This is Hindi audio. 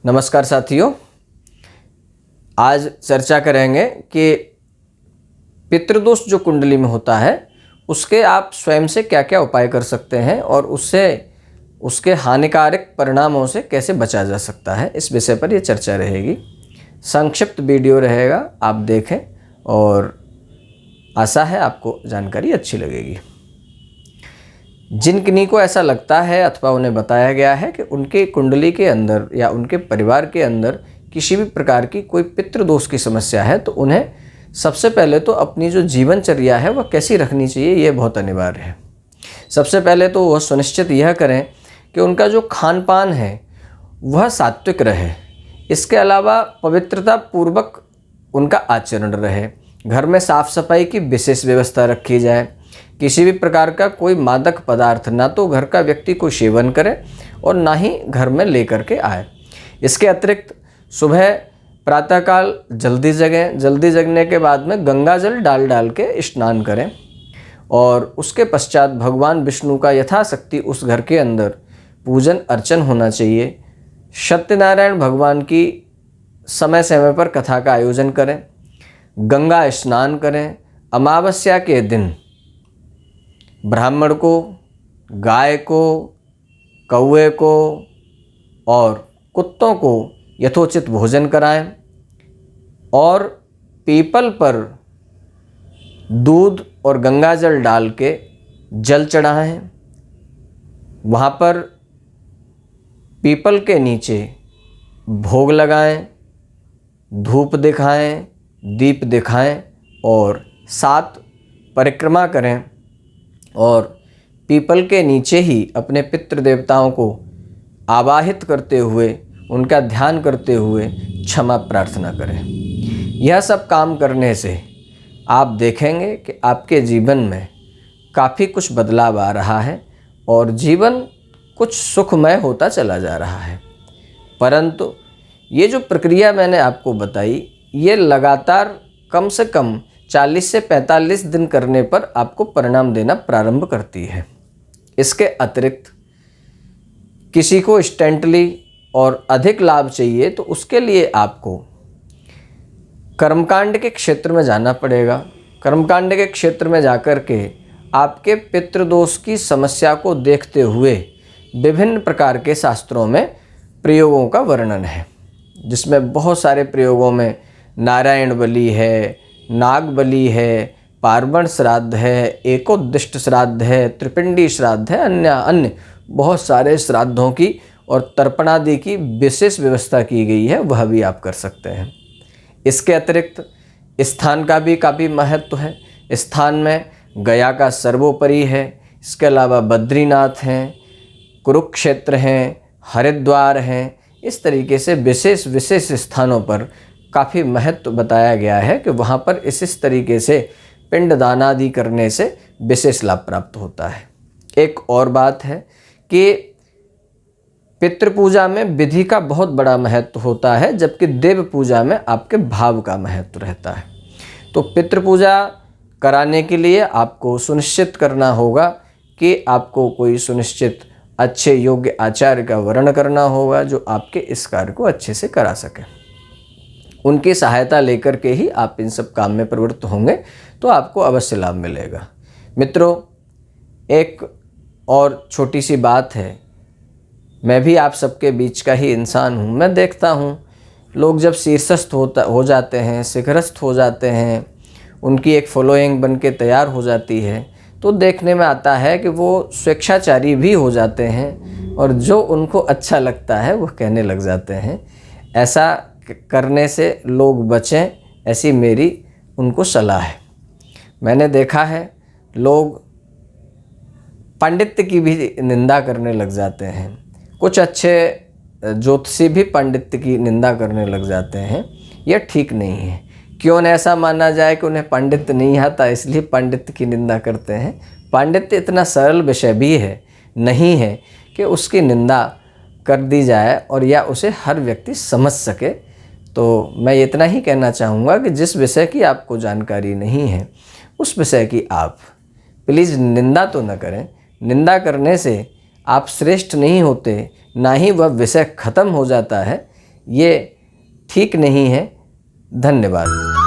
नमस्कार साथियों, आज चर्चा करेंगे कि पितृदोष जो कुंडली में होता है उसके आप स्वयं से क्या क्या उपाय कर सकते हैं और उससे उसके हानिकारक परिणामों से कैसे बचा जा सकता है। इस विषय पर ये चर्चा रहेगी। संक्षिप्त वीडियो रहेगा, आप देखें और आशा है आपको जानकारी अच्छी लगेगी। जिन किन्हीं को ऐसा लगता है अथवा उन्हें बताया गया है कि उनके कुंडली के अंदर या उनके परिवार के अंदर किसी भी प्रकार की कोई पितृदोष की समस्या है, तो उन्हें सबसे पहले तो अपनी जो जीवनचर्या है वह कैसी रखनी चाहिए, ये बहुत अनिवार्य है। सबसे पहले तो वह सुनिश्चित यह करें कि उनका जो खान पान है वह सात्विक रहे। इसके अलावा पवित्रता पूर्वक उनका आचरण रहे। घर में साफ सफाई की विशेष व्यवस्था रखी जाए। किसी भी प्रकार का कोई मादक पदार्थ ना तो घर का व्यक्ति को सेवन करे और ना ही घर में लेकर के आए। इसके अतिरिक्त सुबह प्रातःकाल जल्दी जगें। जल्दी जगने के बाद में गंगा जल डाल के स्नान करें और उसके पश्चात भगवान विष्णु का यथाशक्ति उस घर के अंदर पूजन अर्चन होना चाहिए। सत्यनारायण भगवान की समय समय पर कथा का आयोजन करें। गंगा स्नान करें। अमावस्या के दिन ब्राह्मण को, गाय को, कौवे को और कुत्तों को यथोचित भोजन कराएं और पीपल पर दूध और गंगा जल डाल के जल चढ़ाएं। वहाँ पर पीपल के नीचे भोग लगाएं, धूप दिखाएं, दीप दिखाएं और 7 परिक्रमा करें और पीपल के नीचे ही अपने पितृ देवताओं को आवाहित करते हुए, उनका ध्यान करते हुए क्षमा प्रार्थना करें। यह सब काम करने से आप देखेंगे कि आपके जीवन में काफ़ी कुछ बदलाव आ रहा है और जीवन कुछ सुखमय होता चला जा रहा है। परंतु ये जो प्रक्रिया मैंने आपको बताई, ये लगातार कम से कम 40 से 45 दिन करने पर आपको परिणाम देना प्रारंभ करती है। इसके अतिरिक्त किसी को इंस्टेंटली और अधिक लाभ चाहिए तो उसके लिए आपको कर्मकांड के क्षेत्र में जाना पड़ेगा। कर्मकांड के क्षेत्र में जाकर के आपके पितृदोष की समस्या को देखते हुए विभिन्न प्रकार के शास्त्रों में प्रयोगों का वर्णन है, जिसमें बहुत सारे प्रयोगों में नारायण बलि है, नाग बलि है, पार्वण श्राद्ध है, एकोद्दिष्ट श्राद्ध है, त्रिपिंडी श्राद्ध है, अन्य बहुत सारे श्राद्धों की और तर्पणादि की विशेष व्यवस्था की गई है, वह भी आप कर सकते हैं। इसके अतिरिक्त स्थान का भी काफ़ी महत्व है। स्थान में गया का सर्वोपरि है। इसके अलावा बद्रीनाथ हैं, कुरुक्षेत्र हैं, हरिद्वार हैं। इस तरीके से विशेष स्थानों पर काफ़ी महत्व बताया गया है कि वहाँ पर इस तरीके से पिंडदान आदि करने से विशेष लाभ प्राप्त होता है। एक और बात है कि पितृपूजा में विधि का बहुत बड़ा महत्व होता है, जबकि देव पूजा में आपके भाव का महत्व रहता है। तो पितृपूजा कराने के लिए आपको सुनिश्चित करना होगा कि आपको कोई सुनिश्चित अच्छे योग्य आचार्य का वर्ण करना होगा जो आपके इस कार्य को अच्छे से करा सके। उनकी सहायता लेकर के ही आप इन सब काम में प्रवृत्त होंगे तो आपको अवश्य लाभ मिलेगा। मित्रों, एक और छोटी सी बात है। मैं भी आप सबके बीच का ही इंसान हूँ। मैं देखता हूँ लोग जब शीर्षस्थ हो जाते हैं, शिखरस्थ हो जाते हैं, उनकी एक फॉलोइंग बन के तैयार हो जाती है, तो देखने में आता है कि वो स्वेच्छाचारी भी हो जाते हैं और जो उनको अच्छा लगता है वो कहने लग जाते हैं। ऐसा करने से लोग बचें, ऐसी मेरी उनको सलाह है। मैंने देखा है लोग पांडित्य की भी निंदा करने लग जाते हैं। कुछ अच्छे ज्योतिषी भी पांडित्य की निंदा करने लग जाते हैं। यह ठीक नहीं है, क्यों न ऐसा माना जाए कि उन्हें पांडित्य नहीं आता इसलिए पांडित्य की निंदा करते हैं। पांडित्य इतना सरल विषय भी नहीं है कि उसकी निंदा कर दी जाए और या उसे हर व्यक्ति समझ सके। तो मैं इतना ही कहना चाहूँगा कि जिस विषय की आपको जानकारी नहीं है उस विषय की आप प्लीज़ निंदा तो न करें। निंदा करने से आप श्रेष्ठ नहीं होते, ना ही वह विषय ख़त्म हो जाता है। ये ठीक नहीं है। धन्यवाद।